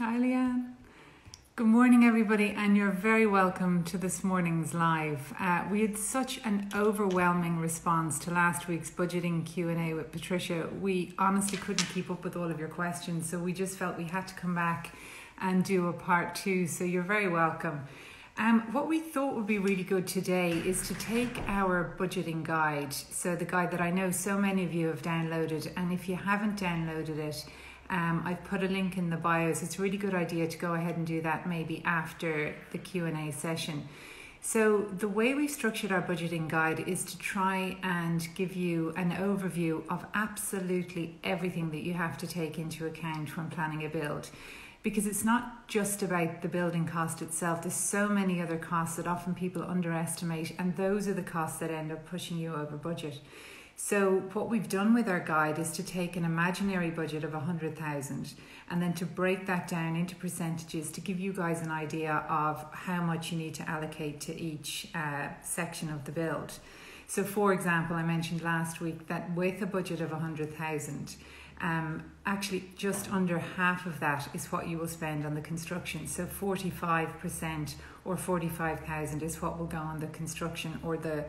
Hi, Leanne. Good morning, everybody, and you're very welcome to this morning's live. We had such an overwhelming response to last week's budgeting Q&A with Patricia. We honestly couldn't keep up with all of your questions, so we just felt we had to come back and do a part two, so you're very welcome. What we thought would be really good today is to take our budgeting guide, so the guide that I know so many of you have downloaded, and if you haven't downloaded it, I've put a link in the bio, so it's a really good idea to go ahead and do that maybe after the Q&A session. So the way we've structured our budgeting guide is to try and give you an overview of absolutely everything that you have to take into account when planning a build. Because it's not just about the building cost itself, there's so many other costs that often people underestimate, and those are the costs that end up pushing you over budget. So what we've done with our guide is to take an imaginary budget of 100,000 and then to break that down into percentages to give you guys an idea of how much you need to allocate to each section of the build. So for example, I mentioned last week that with a budget of 100,000, actually just under half of that is what you will spend on the construction. So 45% or 45,000 is what will go on the construction, or the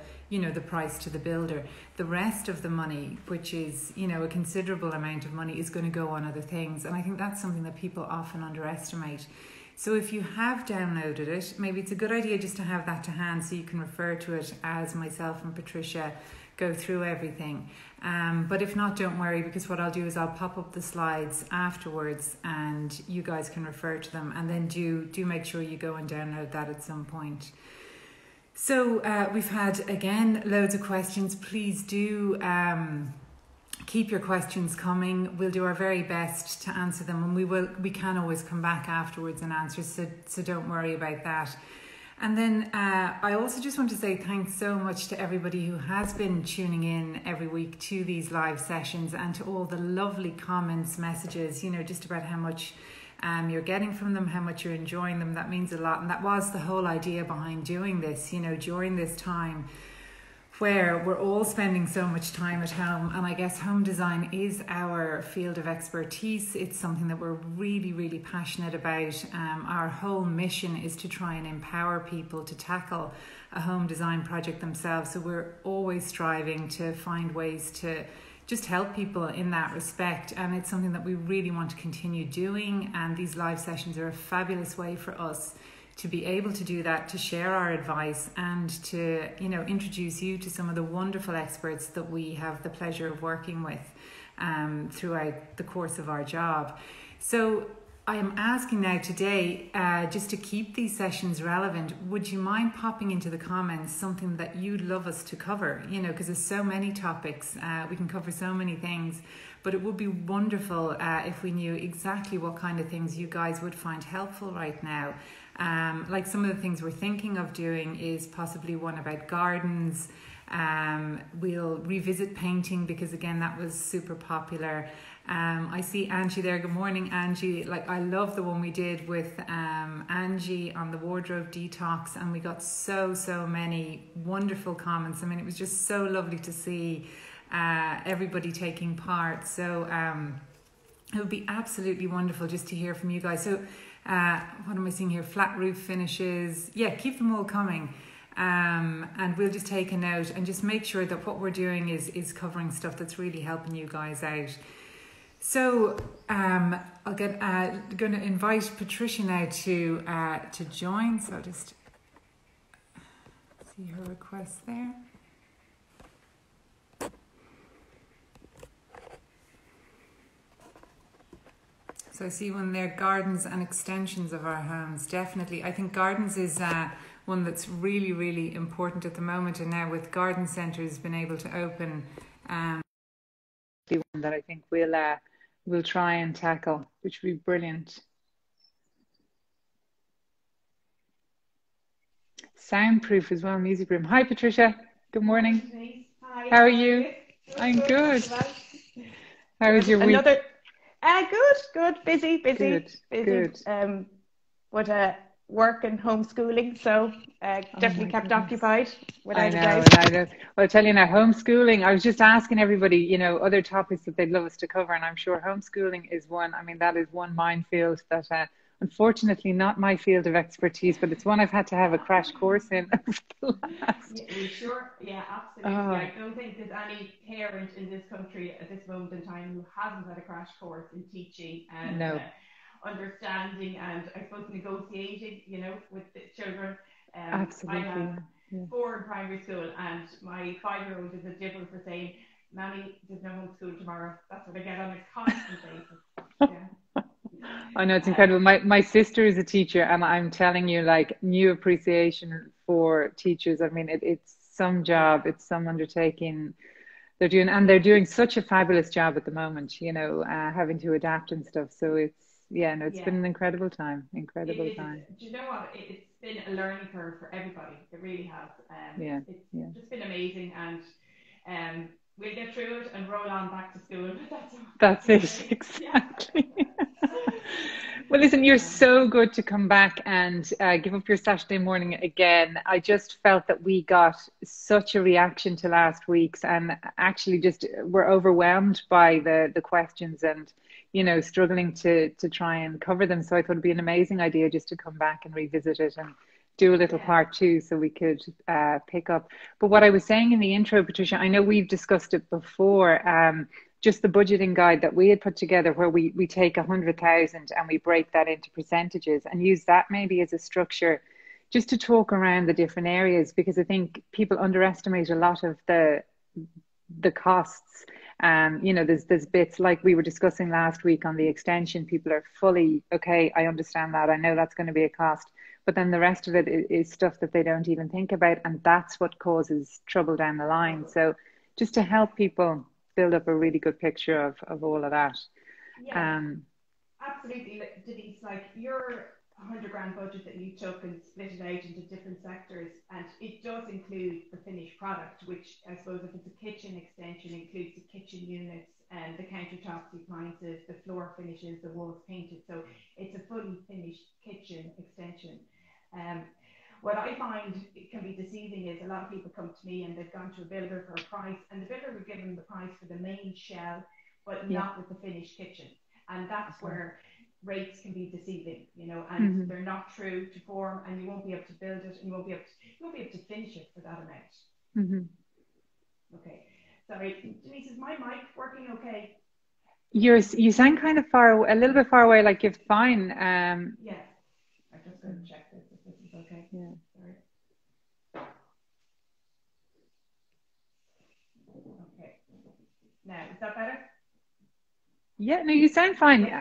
price to the builder. The rest of the money, which is a considerable amount of money, is going to go on other things, and I think that's something that people often underestimate. So if you have downloaded it, maybe it's a good idea just to have that to hand so you can refer to it as myself and Patricia go through everything. But if not, don't worry, because what I'll do is I'll pop up the slides afterwards and you guys can refer to them, and then do make sure you go and download that at some point. So we've had, again, loads of questions. Please do keep your questions coming. We'll do our very best to answer them, and we can always come back afterwards and answer, so don't worry about that. And then I also just want to say thanks so much to everybody who has been tuning in every week to these live sessions, and to all the lovely comments, messages, just about how much you're getting from them, how much you're enjoying them. That means a lot, and that was the whole idea behind doing this, during this time where we're all spending so much time at home, and I guess home design is our field of expertise. It's something that we're really, really passionate about. Our whole mission is to try and empower people to tackle a home design project themselves. So we're always striving to find ways to just help people in that respect, and it's something that we really want to continue doing, and these live sessions are a fabulous way for us to be able to do that, to share our advice, and to introduce you to some of the wonderful experts that we have the pleasure of working with throughout the course of our job. So I am asking now today, just to keep these sessions relevant, would you mind popping into the comments something that you'd love us to cover? Because there's so many topics, we can cover so many things, but it would be wonderful if we knew exactly what kind of things you guys would find helpful right now. Like some of the things we're thinking of doing is possibly one about gardens. We'll revisit painting, because again, that was super popular. I see Angie there. Good morning, Angie. I love the one we did with Angie on the wardrobe detox, and we got so many wonderful comments. I mean, it was just so lovely to see everybody taking part. So it would be absolutely wonderful just to hear from you guys. So what am I seeing here? Flat roof finishes. Yeah, keep them all coming. And we'll just take a note and just make sure that what we're doing is covering stuff that's really helping you guys out. So I'll get going to invite Patricia now to join. So I'll just see her request there. So I see one there, gardens and extensions of our homes. Definitely. I think gardens is one that's really, really important at the moment. And now with garden centres being able to open, one that I think we'll try and tackle, which would be brilliant. Soundproof as well, music room. Hi, Patricia. Good morning. Hi. How are you? I'm good. How was your week? Good. Busy. Good. But work and homeschooling, so definitely kept occupied without a doubt. I know. Well, I tell you now, homeschooling, I was just asking everybody, other topics that they'd love us to cover, and I'm sure homeschooling is one. I mean, that is one minefield that unfortunately not my field of expertise, but it's one I've had to have a crash course in over the last. Yeah, we sure, yeah, absolutely. I don't think there's any parent in this country at this moment in time who hasn't had a crash course in teaching and understanding and I suppose negotiating, with the children. Absolutely. I have 4 in primary school and my 5-year-old is a gibber for saying, Mammy, there's no homeschool tomorrow. That's what I get on a constant basis. Yeah. I know, it's incredible. My sister is a teacher, and I'm telling you, like, new appreciation for teachers. I mean, it's some job, it's some undertaking they're doing, and they're doing such a fabulous job at the moment, having to adapt and stuff. So it's been an incredible time. Incredible time. Do you know what? It's been a learning curve for everybody. It really has. It's just been amazing, and we'll get through it and roll on back to school. That's it, exactly. Well, listen, you're so good to come back and give up your Saturday morning again. I just felt that we got such a reaction to last week's, and actually just were overwhelmed by the questions and, struggling to try and cover them. So I thought it'd be an amazing idea just to come back and revisit it and do a little part 2 so we could pick up. But what I was saying in the intro, Patricia, I know we've discussed it before, just the budgeting guide that we had put together where we take 100,000 and we break that into percentages and use that maybe as a structure just to talk around the different areas, because I think people underestimate a lot of the costs. There's bits like we were discussing last week on the extension. People are fully, okay, I understand that. I know that's going to be a cost. But then the rest of it is stuff that they don't even think about. And that's what causes trouble down the line. So just to help people build up a really good picture of all of that. Yeah, absolutely. Denise, like your 100 grand budget that you took and split it out into different sectors, and it does include the finished product, which I suppose if it's a kitchen extension includes the kitchen units and the countertops, the appliances, the floor finishes, the walls painted. So it's a fully finished kitchen extension. What I find it can be deceiving is a lot of people come to me and they've gone to a builder for a price, and the builder will give them the price for the main shell, but not with the finished kitchen. And that's where rates can be deceiving, and they're not true to form, and you won't be able to build it, and you won't be able to finish it for that amount. Okay. Sorry, Denise, is my mic working okay? You sound kind of a little bit far away, like you're fine. Yeah. I'm just going to check this if this is okay. Yeah. Sorry. Okay. Now, is that better? Yeah, no, you sound fine.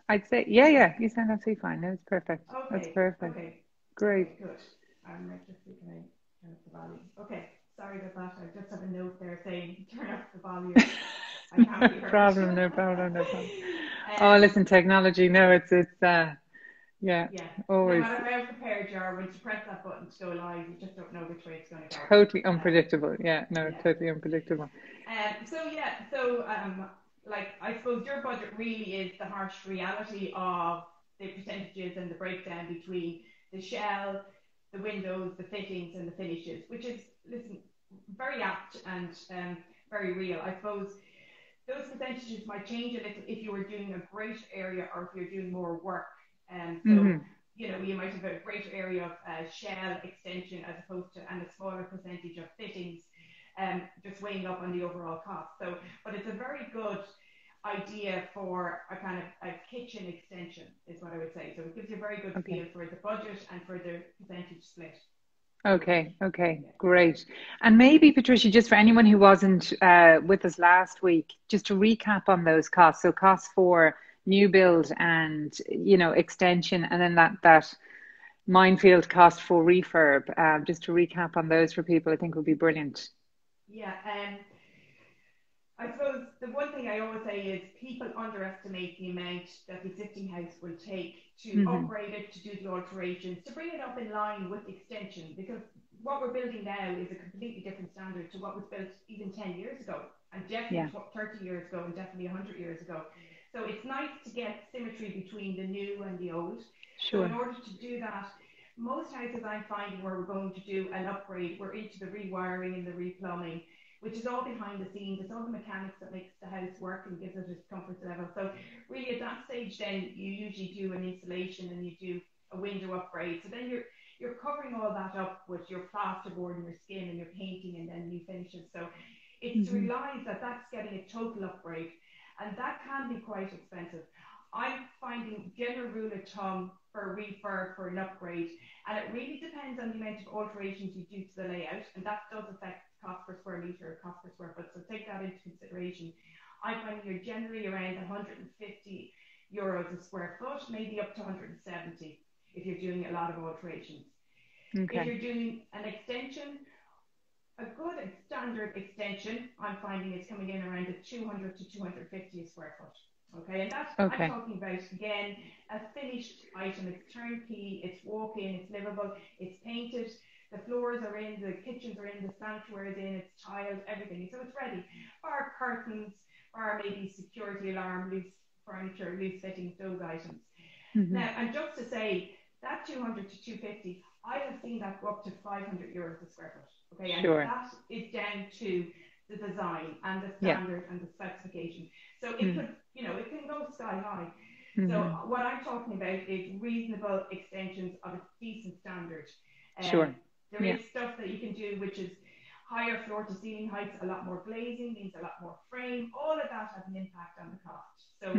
I'd say, you sound absolutely fine. No, it's perfect. Okay. That's perfect. Okay. Great. Okay, good. I'm just can I turn up the volume? Okay. Sorry about that. I just have a note there saying turn up the volume. I can't be heard. No problem. Oh, listen, technology. No, it's always. No matter how prepared you are, when you press that button to go live, you just don't know which way it's going to go. Totally unpredictable. Totally unpredictable. Like I suppose your budget really is the harsh reality of the percentages and the breakdown between the shell, the windows, the fittings, and the finishes, which is, very apt and very real. I suppose those percentages might change a little if you were doing a greater area or if you're doing more work. You might have a greater area of shell extension as opposed to, and a smaller percentage of fittings, just weighing up on the overall cost. So, but it's a very good idea for a kind of a kitchen extension is what I would say. So it gives you a very good feel for the budget and for the percentage split. Okay, great. And maybe, Patricia, just for anyone who wasn't with us last week, just to recap on those costs. So costs for new build and, extension, and then that minefield cost for refurb. Just to recap on those for people, I think would be brilliant. Yeah, I suppose the one thing I always say is people underestimate the amount that the existing house will take to upgrade it, to do the alterations, to bring it up in line with the extension, because what we're building now is a completely different standard to what was built even 10 years ago, and definitely 30 years ago, and definitely 100 years ago. So it's nice to get symmetry between the new and the old. Sure. So in order to do that, most houses I'm finding where we're going to do an upgrade, we're into the rewiring and the replumbing, which is all behind the scenes. It's all the mechanics that makes the house work and gives it its comfort level. So really at that stage, then you usually do an insulation and you do a window upgrade. So then you're covering all that up with your plasterboard and your skin and your painting and then new finishes. So it's to realize that that's getting a total upgrade, and that can be quite expensive. I'm finding general rule of thumb for a refurb, for an upgrade, and it really depends on the amount of alterations you do to the layout, and that does affect cost per square metre or cost per square foot, so take that into consideration. I find you're generally around 150 euros a square foot, maybe up to 170 if you're doing a lot of alterations. Okay. If you're doing an extension, a good standard extension, I'm finding is coming in around the 200 to 250 a square foot. Okay, and that's I'm talking about, again, a finished item. It's turnkey, it's walk-in, it's livable, it's painted, the floors are in, the kitchens are in, the sanctuary is in, it's tiled, everything. So it's ready. Bar curtains, bar maybe security alarm, loose furniture, loose fittings, those items. Now, and just to say, that 200 to 250, I have seen that go up to 500 euros a square foot. Okay, and that is down to the design and the standard and the specification. So it could, it can go sky high. So what I'm talking about is reasonable extensions of a decent standard. There is stuff that you can do which is higher floor to ceiling heights, a lot more glazing, means a lot more frame. All of that has an impact on the cost. So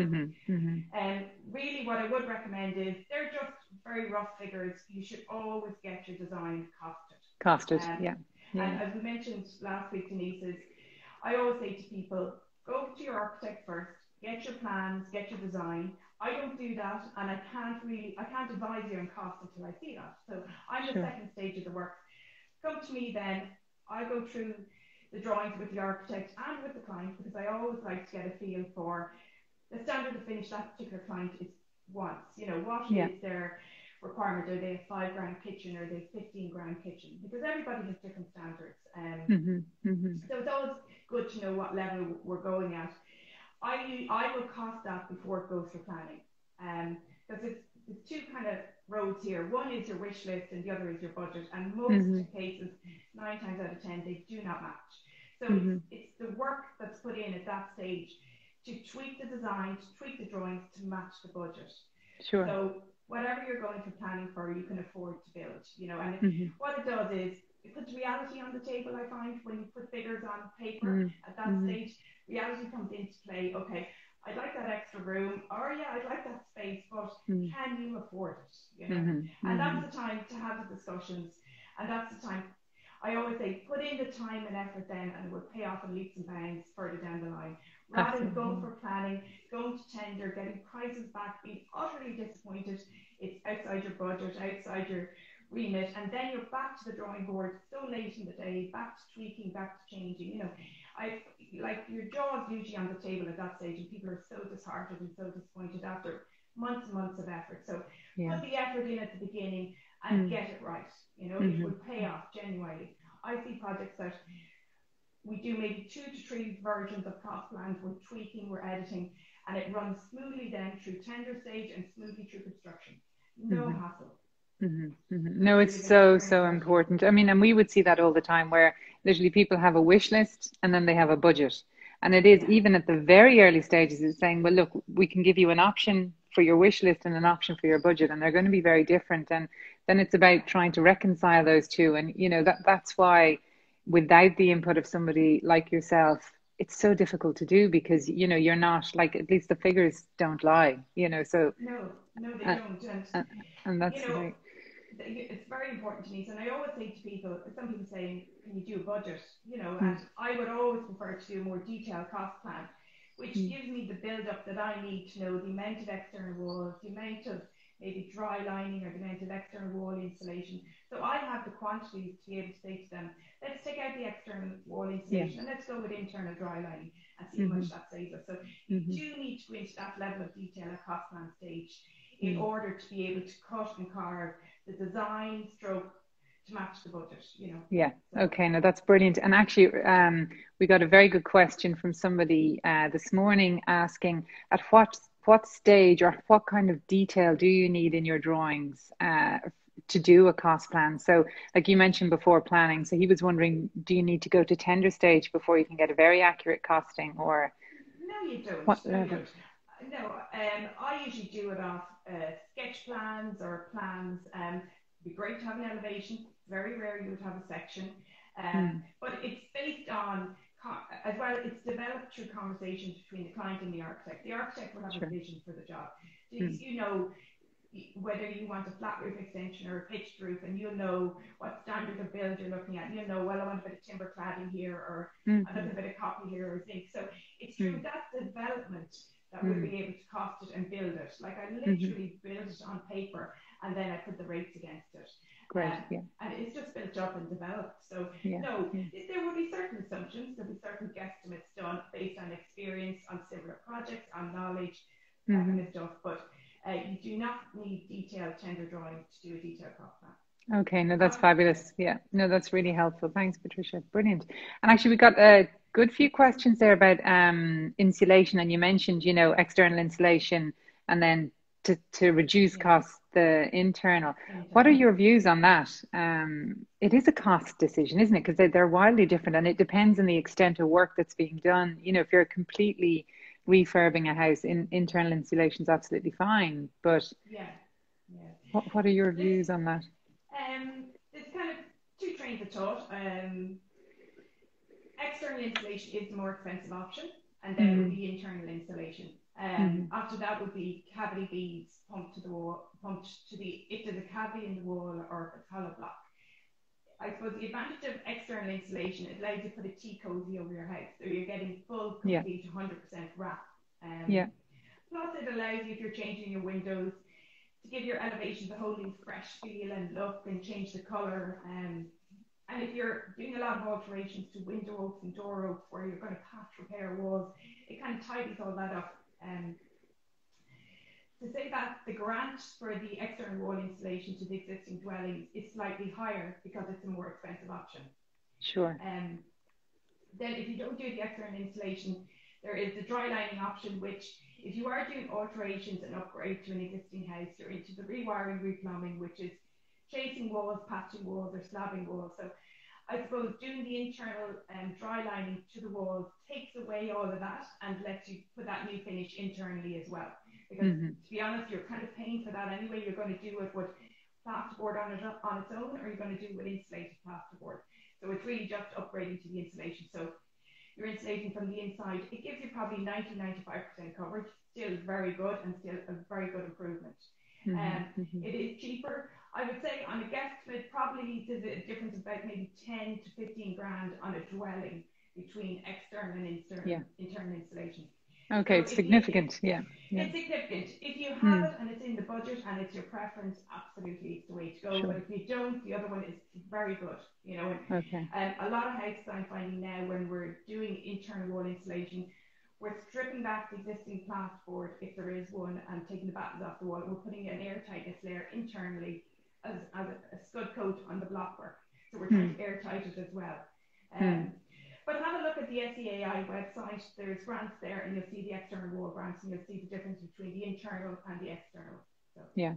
really what I would recommend is, they're just very rough figures. You should always get your design costed. And as we mentioned last week, Denise, is I always say to people, go to your architect first, get your plans, get your design. I don't do that, and I can't advise you on cost until I see that. So I'm the second stage of the work. Come to me then, I go through the drawings with the architect and with the client, because I always like to get a feel for the standard of finish that particular client wants. What is their requirement? Are they a $5,000 kitchen, or are they a $15,000 kitchen? Because everybody has different standards. So it's always good to know what level we're going at. I will cost that before it goes for planning, because it's two kind of roads here. One is your wish list and the other is your budget, and most cases, 9 times out of 10, they do not match. So it's the work that's put in at that stage to tweak the design, to tweak the drawings to match the budget. So whatever you're going for planning for, you can afford to build, and what it does is it puts reality on the table. I find when you put figures on paper at that stage, reality comes into play. Okay, I'd like that extra room, or I'd like that space, but can you afford it? And that's the time to have the discussions, and that's the time. I always say, put in the time and effort then, and it will pay off in leaps and bounds further down the line. Rather than going for planning, going to tender, getting prices back, being utterly disappointed, it's outside your budget, outside your remit, and then you're back to the drawing board so late in the day, back to tweaking, back to changing. Your jaw is usually on the table at that stage, and people are so disheartened and so disappointed after months and months of effort. So put the effort in at the beginning and get it right. It will pay off genuinely. I see projects that we do maybe 2 to 3 versions of cost plans. We're tweaking, we're editing, and it runs smoothly then through tender stage and smoothly through construction. No hassle. No, it's so important. I mean, and we would see that all the time, where literally people have a wish list and then they have a budget. And it is, even at the very early stages, it's saying, well, look, we can give you an option for your wish list and an option for your budget, and they're going to be very different. And then it's about trying to reconcile those two. And, that's why without the input of somebody like yourself, it's so difficult to do, because, you're not, like, at least the figures don't lie, so. No, they don't. And that's right. It's very important to me. And I always say to people, some people say, can you do a budget? And I would always prefer to do a more detailed cost plan, which gives me the build-up that I need to know the amount of external walls, the amount of maybe dry lining, or the amount of external wall insulation. So I have the quantities to be able to say to them, let's take out the external wall insulation and let's go with internal dry lining and see how much that saves us. So you do need to go into that level of detail at cost plan stage in order to be able to cut and carve the design stroke to match the budget, Okay, no, that's brilliant. And actually, we got a very good question from somebody this morning asking, at what stage or what kind of detail do you need in your drawings to do a cost plan. So like you mentioned before, planning. So he was wondering, do you need to go to tender stage before you can get a very accurate costing, or No, you don't. what No, you level? don't. No, I usually do it off sketch plans or plans. It'd be great to have an elevation. Very rare you would have a section. Mm, But it's based on, as well, it's developed through conversations between the client and the architect. The architect will have a sure. vision for the job. Mm, You know whether you want a flat roof extension or a pitched roof, and you'll know what standard of build you're looking at. You'll know, well, I want a bit of timber cladding here, or mm, I want a bit of copy here, or zinc. So it's through mm, that development that we'll mm, be able to cost it and build it. Like I mm-hmm. literally build it on paper, and then I put the rates against it. Great. Yeah. And it's just built up and developed. So Yeah. no, Yeah. there will be certain assumptions, there'll be certain guesstimates done based on experience, on similar projects, on knowledge, that Mm-hmm. kind of stuff. But you do not need detailed tender drawing to do a detailed cost plan. Okay, no, that's fabulous. Yeah, no, that's really helpful. Thanks, Patricia. Brilliant. And actually, we got a good few questions there about insulation, and you mentioned, external insulation, and then to reduce Yeah. costs, the internal. What are your views on that? It is a cost decision, isn't it? Because they're wildly different, and it depends on the extent of work that's being done. If you're completely refurbing a house, internal insulation is absolutely fine. But Yeah. Yeah. what are your This, views on that? there's kind of two trains of thought. External insulation is the more expensive option, and then it would Mm, be internal insulation. mm, After that would be cavity beads pumped to the wall, if there's a cavity in the wall or if it's hollow block. I suppose the advantage of external insulation, it allows you to put a tea cozy over your house, so you're getting full, yeah, complete, 100% wrap. yeah. Plus, it allows you, if you're changing your windows, to give your elevations a whole new fresh feel and look and change the colour. And if you're doing a lot of alterations to window oaks and door oaks where you're going to patch repair walls, it kind of tidies all that up. To say that the grant for the external wall insulation to the existing dwellings is slightly higher because it's a more expensive option. Sure. Then if you don't do the external insulation, there is the dry lining option, which if you are doing alterations and upgrade to an existing house, you're into the rewiring, replumbing, which is chasing walls, patching walls, or slabbing walls. So I suppose doing the internal dry lining to the walls takes away all of that and lets you put that new finish internally as well. Because Mm-hmm. to be honest, you're kind of paying for that anyway. You're going to do it with plasterboard on its own, or you're going to do it with insulated plasterboard. So it's really just upgrading to the insulation. So you're insulating from the inside. It gives you probably 90-95% coverage. Still very good and still a very good improvement. Mm-hmm. Mm-hmm. It is cheaper. I would say on a guesstimate, probably there's a difference of about maybe 10 to 15 grand on a dwelling between external and internal insulation. Okay, So it's significant. it's significant. If you have it and it's in the budget and it's your preference, absolutely it's the way to go. Sure. But if you don't, the other one is very good. Okay. A lot of houses I'm finding now when we're doing internal wall insulation, we're stripping back the existing plasterboard if there is one and taking the battens off the wall. We're putting an airtightness layer internally as a scud coat on the blockwork. So we're trying to airtight it as well. But have a look at the SEAI website. There's grants there, and you'll see the external wall grants, and you'll see the difference between the internal and the external. So. Yeah.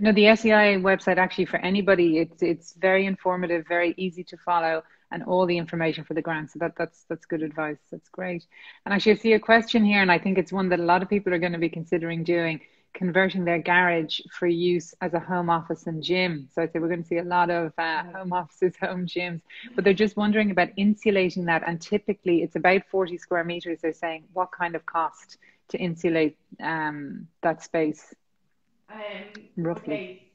No, the SEI website actually for anybody, it's very informative, very easy to follow, and all the information for the grants. So that's good advice. That's great. And actually, I see a question here, and I think it's one that a lot of people are going to be considering doing, converting their garage for use as a home office and gym. So I'd say we're going to see a lot of home offices, home gyms, but they're just wondering about insulating that. And typically it's about 40 square meters. They're saying what kind of cost to insulate that space? Roughly.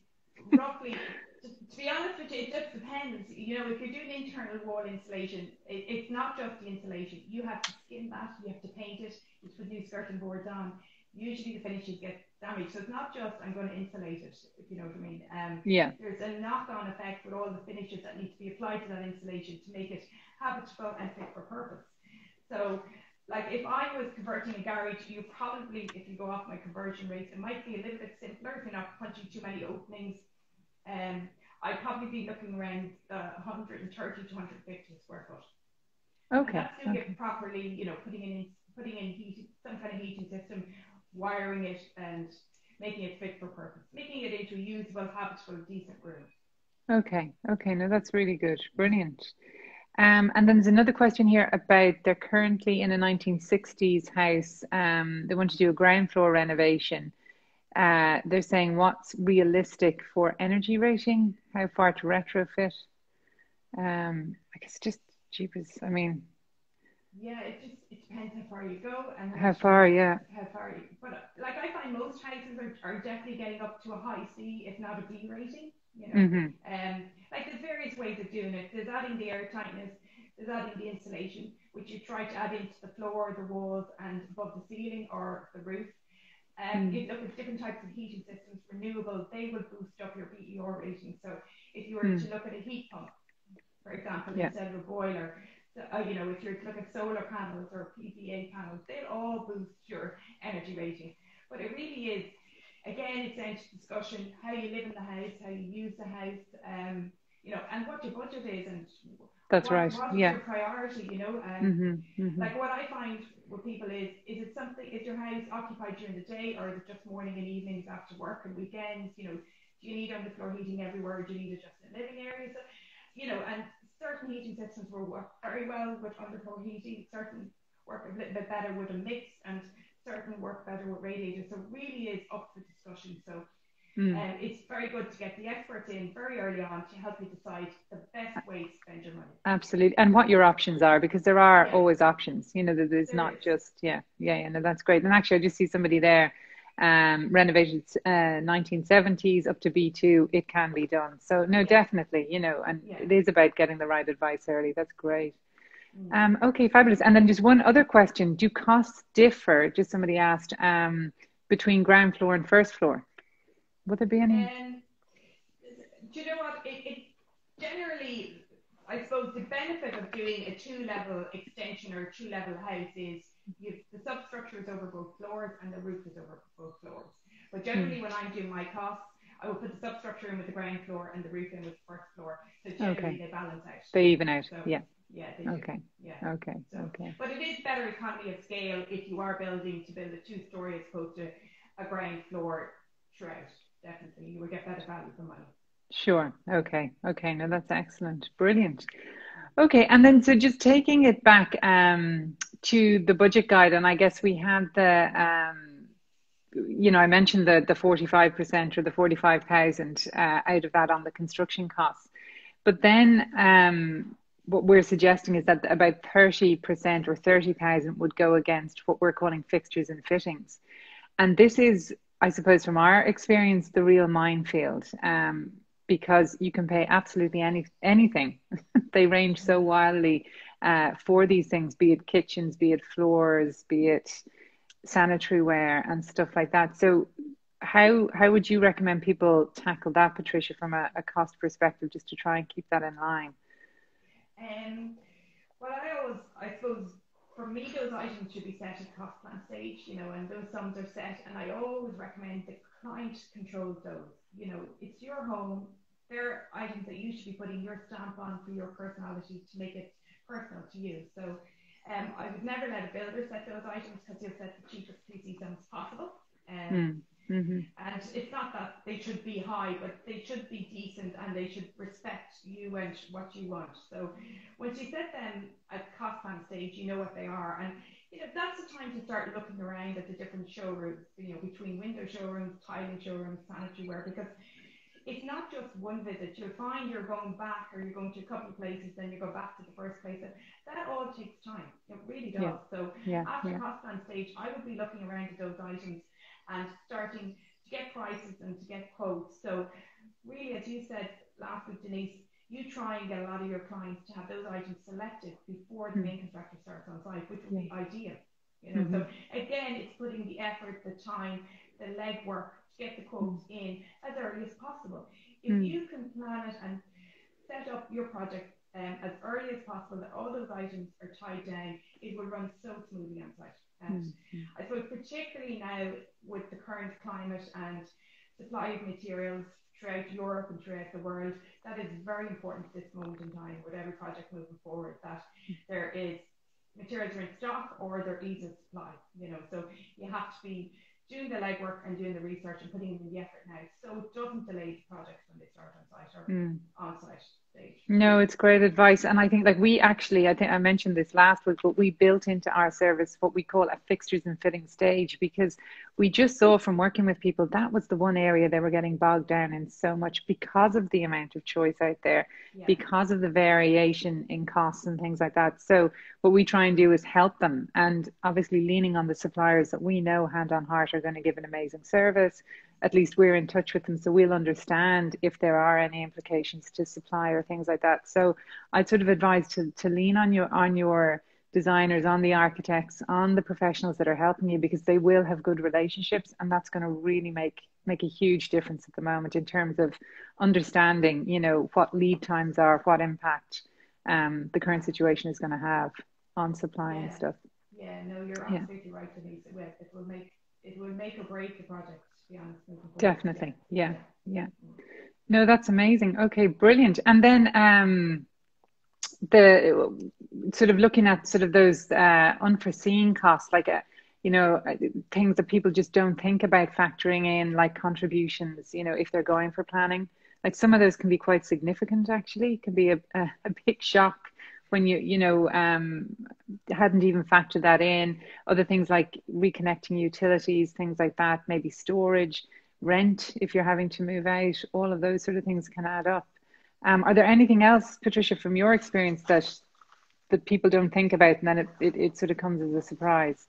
To be honest with you, it just depends. If you're doing internal wall insulation, it's not just the insulation. You have to skin that, you have to paint it, you put new skirting boards on. Usually the finishes get damaged. So it's not just I'm going to insulate it, if you know what I mean. There's a knock-on effect with all the finishes that need to be applied to that insulation to make it habitable and fit for purpose. So like if I was converting a garage, you probably, if you go off my conversion rates, it might be a little bit simpler if you're not punching too many openings. I'd probably be looking around 130 to 150 square foot. Okay. And that's doing it properly, putting in heat, some kind of heating system, wiring it, and making it fit for purpose, making it into a usable, habitable, decent room. Okay. Okay. No, that's really good. Brilliant. And then there's another question here about they're currently in a 1960s house. They want to do a ground floor renovation. They're saying what's realistic for energy rating, how far to retrofit. I guess just cheapest. I mean, Yeah, it depends how far you go and how far? Yeah. how far you. But like I find most houses are definitely getting up to a high C, if not a B rating. You know, Mm-hmm. like there's various ways of doing it. There's adding the air tightness, there's adding the insulation, which you try to add into the floor, the walls, and above the ceiling or the roof. You look at different types of heating systems, renewable, they will boost up your BER rating. So if you were to look at a heat pump, for example, Yeah. instead of a boiler, so, you know, if you're to look at solar panels or PVA panels, they'll all boost your energy rating. But it really is, again, it's down to discussion, how you live in the house, how you use the house, you know, and what your budget is and That's right. what is Yeah. your priority, you know. Like what I find with people is it something, is your house occupied during the day or is it just morning and evenings after work and weekends, you know, do you need underfloor heating everywhere or do you need it just in living areas? So, you know, and certain heating systems will work very well with underfloor heating, certain work a little bit better with a mix, and certain work better with radiators. So it really is up for discussion. So it's very good to get the experts in very early on to help you decide the best way to spend your money. Absolutely. And what your options are, because there are always options, you know, there's There not is. just, no, that's great. And actually, I just see somebody there, renovated 1970s up to B2, it can be done. So no, definitely, you know, and it is about getting the right advice early. That's great. Okay, fabulous. And then just one other question. Do costs differ, just somebody asked, between ground floor and first floor? Would there be any? Do you know what? It generally, I suppose, the benefit of doing a two-level extension or two-level house is the substructure is over both floors and the roof is over both floors. But generally, when I'm doing my costs, I will put the substructure in with the ground floor and the roof in with the first floor. So generally, they balance out. They even out. So, yeah, they do. Okay. Yeah. Okay. So, Okay. but it is better economy of scale if you are building to build a two-story as opposed to a ground floor throughout. Definitely, you will get better value for money. Sure. Okay. Okay. No, that's excellent. Brilliant. Okay. And then, so just taking it back to the budget guide, and I guess we had you know, I mentioned the 45% or the 45,000 out of that on the construction costs. But then what we're suggesting is that about 30% or 30,000 would go against what we're calling fixtures and fittings. And this is, I suppose, from our experience, the real minefield, because you can pay absolutely anything. They range so wildly for these things, be it kitchens, be it floors, be it sanitary ware and stuff like that. So how would you recommend people tackle that, Patricia, from a cost perspective, just to try and keep that in line? Well, I suppose, for me, those items should be set at cost plan stage, you know, and those sums are set. And I always recommend the client controls those. You know, it's your home. They're items that you should be putting your stamp on for your personality to make it personal to you. So I would never let a builder set those items because you'll set the cheapest PC sums possible. And it's not that they should be high, but they should be decent and they should respect you and what you want. So once you set them at cost plan stage, you know what they are. And you know, that's the time to start looking around at the different showrooms, you know, between window showrooms, tiling showrooms, sanitary ware, because it's not just one visit. You'll find you're going back or you're going to a couple of places, then you go back to the first place. And that all takes time. It really does. So after cost plan stage, I would be looking around at those items and starting to get prices and to get quotes. So really, as you said last week, Denise, you try and get a lot of your clients to have those items selected before the main contractor starts on site, which would be ideal. You know, so again, it's putting the effort, the time, the legwork to get the quotes in as early as possible. If you can plan it and set up your project as early as possible, that all those items are tied down, it will run so smoothly on site. And I suppose particularly now with the current climate and supply of materials throughout Europe and throughout the world, that is very important at this moment in time with every project moving forward, that there is materials are in stock or they're easy to supply, you know, so you have to be doing the legwork and doing the research and putting in the effort now, so it doesn't delay the projects when they start on site or on site stage. No, it's great advice. And I think like we actually, I think I mentioned this last week, but we built into our service what we call a fixtures and fitting stage, because we just saw from working with people that was the one area they were getting bogged down in so much because of the amount of choice out there, because of the variation in costs and things like that. So what we try and do is help them, and obviously leaning on the suppliers that we know hand on heart are going to give an amazing service. At least we're in touch with them, so we'll understand if there are any implications to supply or things like that. So I'd sort of advise to lean on your designers, on the architects, on the professionals that are helping you, because they will have good relationships, and that's going to really make a huge difference at the moment in terms of understanding, you know, what lead times are, what impact the current situation is going to have on supply and stuff. Yeah, no, you're absolutely right, Denise. It will make or break the project. Definitely. Yeah. No, that's amazing. Okay, brilliant. And then the sort of looking at sort of those unforeseen costs, like you know, things that people just don't think about factoring in, like contributions, you know, if they're going for planning. Like some of those can be quite significant, actually. It can be a big shock when you hadn't even factored that in. Other things like reconnecting utilities, things like that, maybe storage, rent if you're having to move out, all of those sort of things can add up. Are there anything else, Patricia, from your experience that people don't think about, and then it sort of comes as a surprise?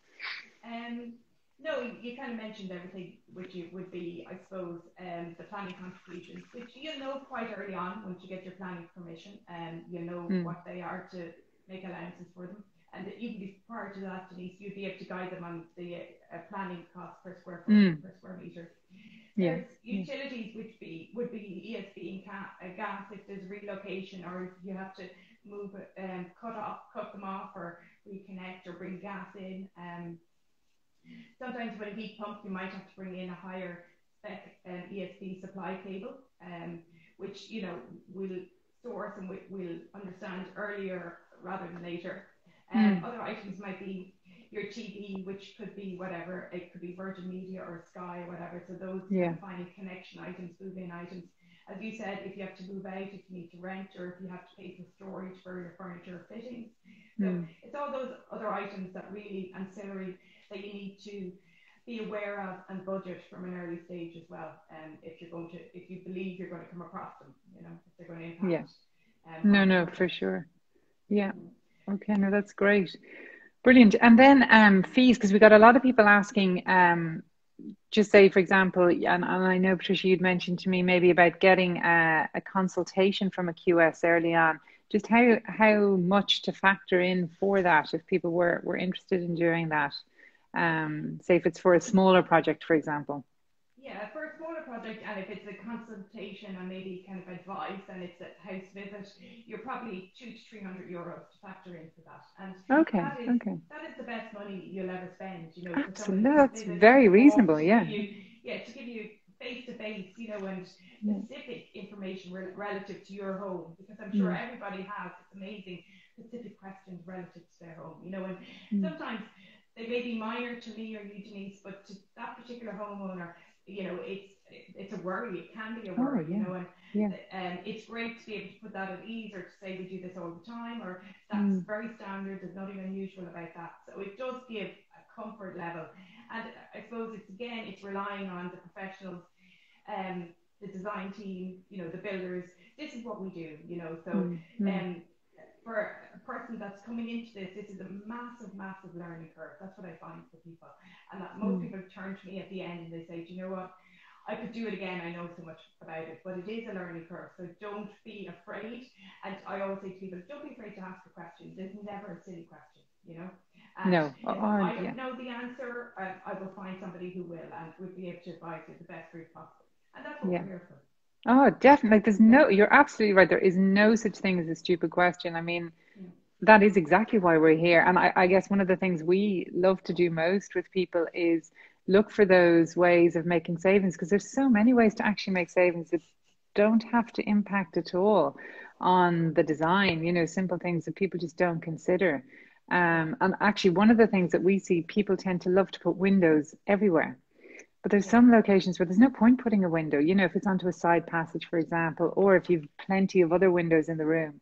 No, you kind of mentioned everything, which would be, I suppose, the planning contributions, which you'll know quite early on once you get your planning permission, and you know what they are to make allowances for them. And even prior to that, Denise, you'd be able to guide them on the planning cost per square foot, per square metre. There's utilities which would be ESB and gas if there's relocation, or if you have to move, cut them off, or reconnect, or bring gas in. Sometimes with a heat pump, you might have to bring in a higher spec ESB supply cable, which, you know, we'll source and we'll understand earlier rather than later. Other items might be your TV, which could be whatever. It could be Virgin Media or Sky or whatever. So those finding connection items, move-in items. As you said, if you have to move out, if you need to rent, or if you have to pay for storage for your furniture or fittings. So it's all those other items that really ancillary that you need to be aware of and budget from an early stage as well. If you believe you're going to come across them, you know, if they're going to impact. No, for sure. Yeah. Okay. No, that's great. Brilliant. And then fees, because we got a lot of people asking, just say, for example, and I know, Patricia, you'd mentioned to me maybe about getting a consultation from a QS early on. Just how much to factor in for that if people were interested in doing that. Say if it's for a smaller project, for example. Yeah, for a smaller project, and if it's a consultation and maybe kind of advice, and it's a house visit, you're probably €200 to €300 to factor in for that. And that is the best money you'll ever spend. You know, absolutely, that's very reasonable. To give you face to face, you know, and specific information relative to your home, because I'm sure everybody has amazing specific questions relative to their home. You know, and sometimes they may be minor to me or you, Denise, but to that particular homeowner, you know, it's a worry. It can be a worry, you know, and it's great to be able to put that at ease, or to say we do this all the time, or that's very standard. There's nothing unusual about that. So it does give a comfort level, and I suppose it's relying on the professionals, the design team, you know, the builders. This is what we do, you know. So for a person that's coming into this is a massive learning curve. That's what I find for people. And that most people turn to me at the end and they say, do you know what? I could do it again. I know so much about it, but it is a learning curve. So don't be afraid. And I always say to people, don't be afraid to ask a question. There's never a silly question, you know? And if I don't know the answer, I will find somebody who will, and will be able to advise you the best route possible. And that's what we're here for. Oh, definitely. You're absolutely right. There is no such thing as a stupid question. I mean, that is exactly why we're here. And I guess one of the things we love to do most with people is look for those ways of making savings, because there's so many ways to actually make savings that don't have to impact at all on the design, you know, simple things that people just don't consider. And actually, one of the things that we see, people tend to love to put windows everywhere. But there's some locations where there's no point putting a window, you know, if it's onto a side passage, for example, or if you've plenty of other windows in the room.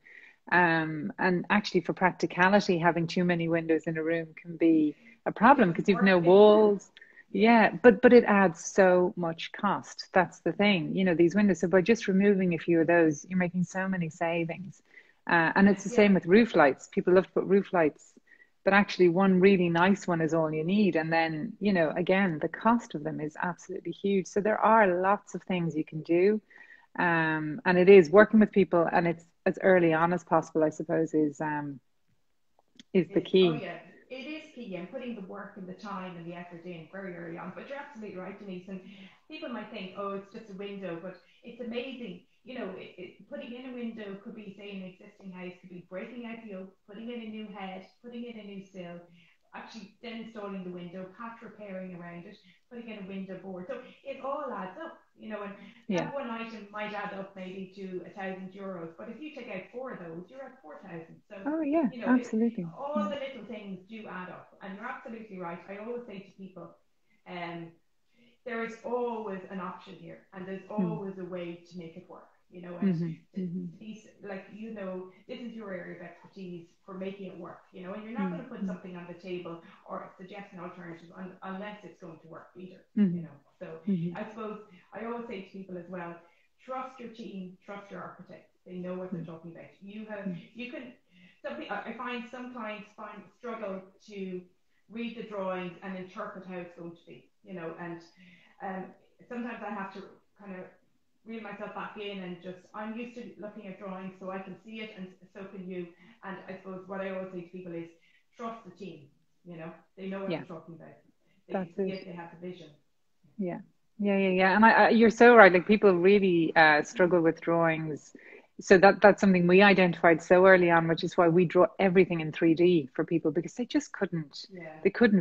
And actually, for practicality, having too many windows in a room can be a problem because you've no walls. Yeah, but it adds so much cost. That's the thing, you know, these windows. So by just removing a few of those, you're making so many savings. And it's the same with roof lights. People love to put roof lights, but actually one really nice one is all you need. And then, you know, again, the cost of them is absolutely huge. So there are lots of things you can do. And it is working with people, and it's as early on as possible, I suppose, is the key. Oh yeah, it is key, and putting the work and the time and the effort in very early on. But you're absolutely right, Denise. And people might think, oh, it's just a window, but it's amazing. You know, putting in a window could be, say, an existing house, could be breaking out the oak, putting in a new head, putting in a new sill, actually then installing the window, patch repairing around it, putting in a window board. So it all adds up, you know, and that one item might add up maybe to €1,000, but if you take out four of those, you're at 4,000. So, Oh yeah, you know, absolutely. all the little things do add up, and you're absolutely right. I always say to people, there is always an option here, and there's always a way to make it work. You know, and these, like, you know, this is your area of expertise for making it work. You know, and you're not going to put something on the table or suggest an alternative unless it's going to work either. You know, so I suppose I always say to people as well, trust your team, trust your architects. They know what they're talking about. You can. I find some clients struggle to read the drawings and interpret how it's going to be. You know, and sometimes I have to kind of reel myself back in and just, I'm used to looking at drawings so I can see it, and so can you. And I suppose what I always say to people is trust the team. You know, they know what they're talking about. They see it, they have the vision. Yeah. And you're so right. Like, people really struggle with drawings. So that's something we identified so early on, which is why we draw everything in 3D for people, because they just couldn't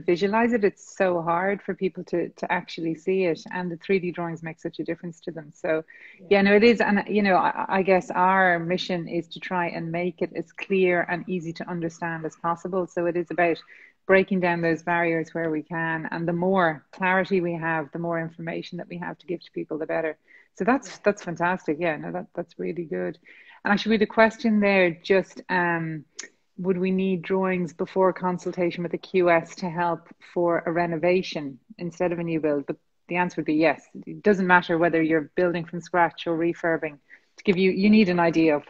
visualize it. It's so hard for people to actually see it, and the 3D drawings make such a difference to them. So no, it is. And you know, I guess our mission is to try and make it as clear and easy to understand as possible. So it is about breaking down those barriers where we can, and the more clarity we have, the more information that we have to give to people, the better. So that's fantastic. Yeah, no, that's really good. And actually, with the question there, just would we need drawings before consultation with the QS to help for a renovation instead of a new build? But the answer would be yes. It doesn't matter whether you're building from scratch or refurbing. To give you need an idea of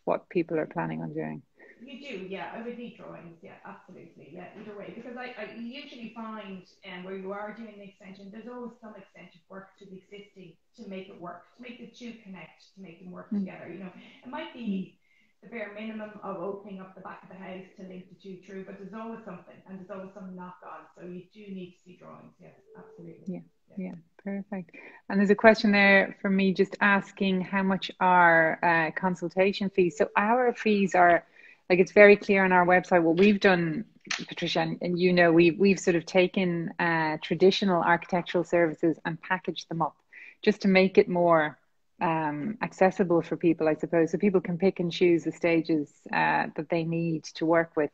what people are planning on doing. You do, yeah. I would need drawings, yeah, absolutely, yeah, either way. Because I usually find where you are doing the extension, there's always some extension work to the existing to make it work, to make the two connect, to make them work together. You know, it might be the bare minimum of opening up the back of the house to link the two through, but there's always something, and there's always some knock on. So you do need to see drawings, yes, absolutely. Yeah, perfect. And there's a question there for me just asking how much are consultation fees. So our fees are, like, it's very clear on our website. What we've done, Patricia, and you know, we've sort of taken traditional architectural services and packaged them up just to make it more accessible for people, I suppose, so people can pick and choose the stages that they need to work with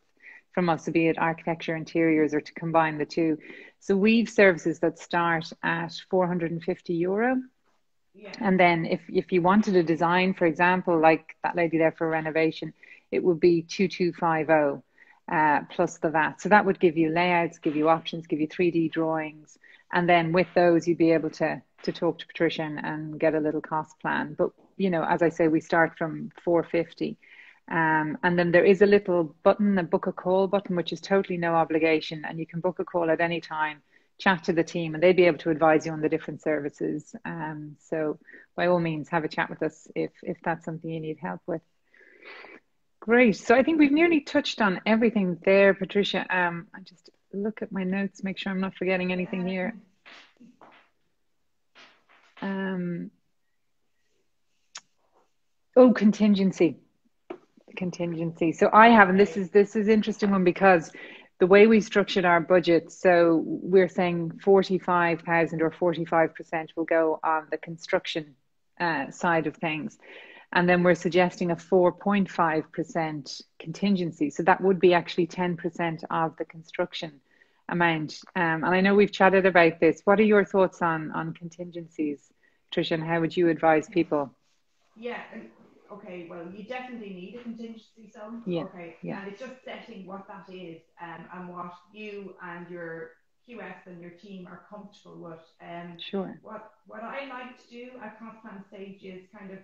from us, be it architecture, interiors, or to combine the two. So we've services that start at €450. And then if you wanted a design, for example, like that lady there for renovation, it would be 2250 plus the VAT. So that would give you layouts, give you options, give you 3D drawings. And then with those, you'd be able to talk to Patricia and get a little cost plan. But, you know, as I say, we start from 450. And then there is a little button, a book a call button, which is totally no obligation. And you can book a call at any time, chat to the team, and they'd be able to advise you on the different services. So by all means, have a chat with us if that's something you need help with. Great. So I think we've nearly touched on everything there, Patricia. I just look at my notes, make sure I'm not forgetting anything here. Contingency. So I have, and this is interesting one, because the way we structured our budget, so we're saying 45,000 or 45% will go on the construction side of things. And then we're suggesting a 4.5% contingency. So that would be actually 10% of the construction amount. And I know we've chatted about this. What are your thoughts on contingencies, Tricia, and how would you advise people? Yeah, okay, well, you definitely need a contingency sum. Yeah, Okay, yeah, and it's just setting what that is, and what you and your QS and your team are comfortable with. sure. What I like to do at cost plan stage is kind of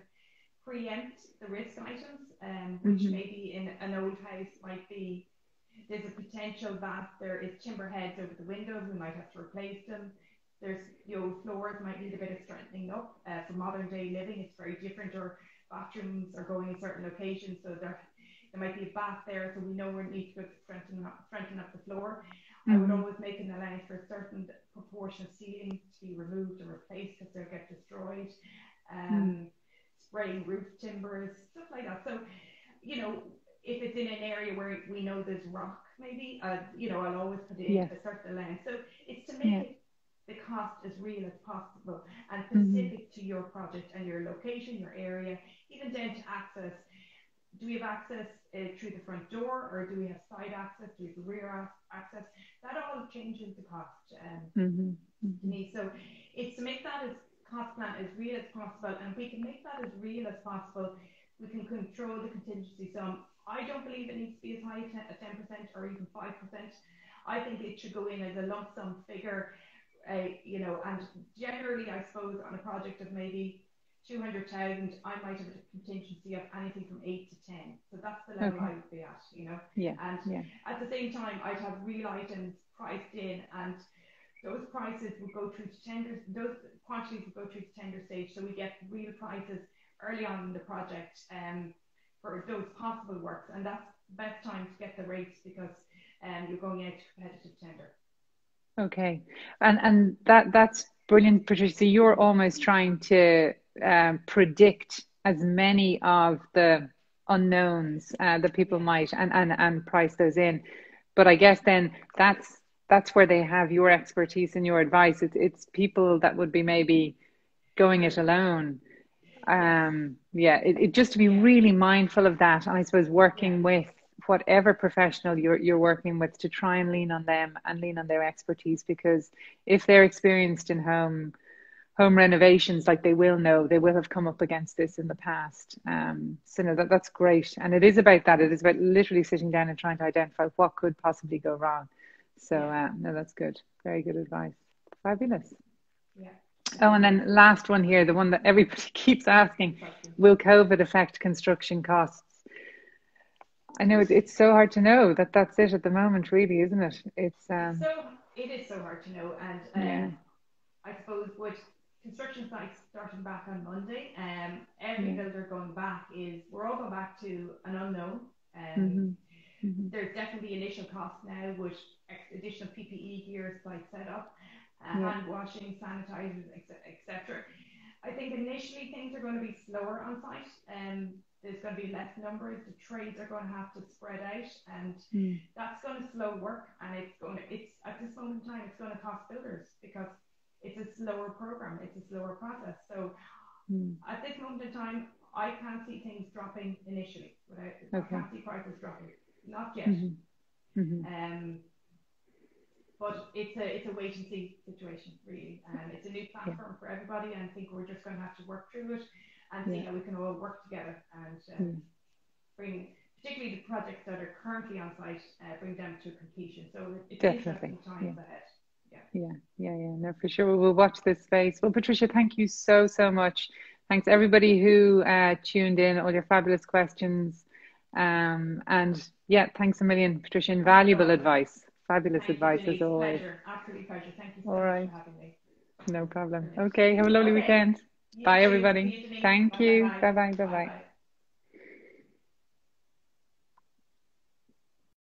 preempt the risk items, which Mm-hmm. maybe in an old house might be there's a potential that there is timber heads over the windows, we might have to replace them. There's the old floors might need a bit of strengthening up. For modern day living, it's very different, or bathrooms are going in certain locations, so there might be a bath there, so we know we need to go to strengthen up the floor. I would Mm-hmm. always make an allowance for a certain proportion of ceiling to be removed and replaced because they'll get destroyed. Spraying roof timbers, stuff like that. So, if it's in an area where we know there's rock, maybe, I'll always put in Yes. a certain allowance. So it's to make Yeah. it the cost as real as possible and Mm-hmm. specific to your project and your location, your area, even down to access. Do we have access through the front door, or do we have side access? Do we have rear access? That all changes the cost, Mm-hmm. Mm-hmm. Denise. So it's to make that as cost plan as real as possible, and we can make that as real as possible. We can control the contingency sum. I don't believe it needs to be as high as 10% or even 5%. I think it should go in as a lump sum figure, and generally, I suppose, on a project of maybe 200,000, I might have a contingency of anything from 8 to 10. So that's the level Okay. I would be at, Yeah. And Yeah. at the same time, I'd have real items priced in, and those prices would go through to tenders, those quantities would go through to tender stage, so we get real prices early on in the project for those possible works, and that's the best time to get the rates because you're going out to competitive tender. Okay. And that's brilliant, Patricia. So you're almost trying to predict as many of the unknowns that people Yeah. might and price those in. But I guess then that's where they have your expertise and your advice. It's people that would be maybe going it alone. Yes. It just to be Yeah. really mindful of that, and I suppose Yeah. working with whatever professional you're working with to try and lean on them and lean on their expertise, because if they're experienced in home renovations, like they will know, they will have come up against this in the past. So no, that's great, and it is about that. It is about literally sitting down and trying to identify what could possibly go wrong. So Yeah. no, that's good. Very good advice. Fabulous. Yeah. Oh, and then last one here, the one that everybody keeps asking, Exactly. will COVID affect construction costs? I know it's so hard to know. That's it at the moment, really, isn't it? It is so hard to know, and Yeah, I suppose with construction sites starting back on Monday, every yeah. builder going back we're all going back to an unknown. Mm-hmm. Mm-hmm. There's definitely initial costs now with additional PPE gear, site setup, Yeah, hand washing, sanitizers, etc. I think initially things are going to be slower on site, and there's going to be less numbers. The trades are going to have to spread out, and mm. that's going to slow work. And it's at this moment in time, it's going to cost builders because it's a slower program, it's a slower process. So Mm. at this moment in time, I can't see things dropping initially. I Okay. can't see prices dropping, not yet. Mm-hmm. Mm-hmm. But it's a wait and see situation, really. It's a new Yeah, platform for everybody, and I think we're just going to have to work through it and see yeah, how we can all work together and yeah. bring, particularly the projects that are currently on site, bring them to completion. So it's Definitely. interesting Yeah. times ahead. Yeah. Yeah. No, for sure. We'll watch this space. Well, Patricia, thank you so much. Thanks everybody who tuned in, all your fabulous questions. And yeah, thanks a million, Patricia. Invaluable advice. Fabulous Thank you, advice as Denise. always. Pleasure. Absolutely pleasure. Thank you All so much right. for having me. No problem. Brilliant. Okay. Have a lovely Okay. weekend. You Bye, too. See everybody. you, Denise. Thank Bye bye you. bye. Bye bye. Bye Bye bye. bye.